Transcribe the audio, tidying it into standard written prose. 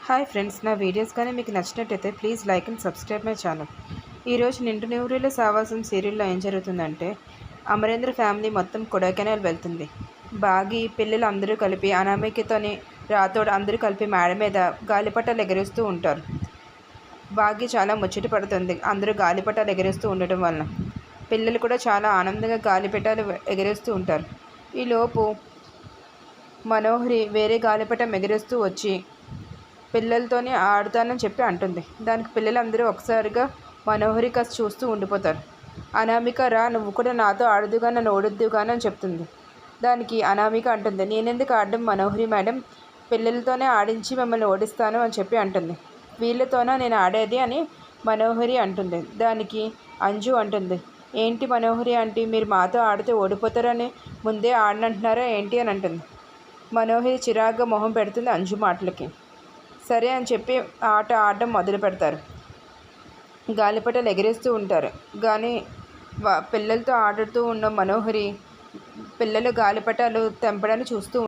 Hi friends, నా videos కానీ మీకు నచ్చినట్టయితే please like and subscribe my channel. ఈరోజు నిండు నూరేళ్ల సావాసం సీరియల్లో ఏం జరుగుతుందంటే, అమరేంద్ర ఫ్యామిలీ మొత్తం కొడైకెనాల్ వెళ్తుంది. బాగి పిల్లలు అందరూ కలిపి అనామికతోని రాతోడు అందరూ కలిపి మేడ మీద గాలిపటాలు ఎగరేస్తూ ఉంటారు. బాగి చాలా ముచ్చట పడుతుంది అందరూ గాలిపటాలు ఎగరేస్తూ ఉండటం వలన. పిల్లలు కూడా చాలా ఆనందంగా గాలిపటాలు ఎగరేస్తూ ఉంటారు. ఈలోపు మనోహరి వేరే గాలిపటం ఎగరేస్తూ వచ్చి పిల్లలతోనే ఆడుతానని చెప్పి అంటుంది. దానికి పిల్లలందరూ ఒకసారిగా మనోహరి కాస్త చూస్తూ ఉండిపోతారు. అనామిక, రా, నువ్వు కూడా నాతో ఆడుదుగా, నన్ను ఓడొద్దుగాని అని చెప్తుంది. దానికి అనామిక అంటుంది, నేనెందుకు ఆడడం మనోహరి మేడం, పిల్లలతోనే ఆడించి మిమ్మల్ని ఓడిస్తాను అని చెప్పి అంటుంది. వీళ్ళతోనా నేను ఆడేది అని మనోహరి అంటుంది. దానికి అంజు అంటుంది, ఏంటి మనోహరి ఆంటీ, మీరు మాతో ఆడితే ఓడిపోతారని ముందే ఆడనంటున్నారా ఏంటి అని అంటుంది. మనోహరి చిరాగ్గా మొహం పెడుతుంది అంజు మాటలకి. సరే అని చెప్పి ఆట ఆడడం మొదలు పెడతారు. గాలిపటాలు ఎగరేస్తూ ఉంటారు. కానీ పిల్లలతో ఆడుతూ ఉన్న మనోహరి పిల్లలు గాలిపటాలు తెంపడానికి చూస్తూ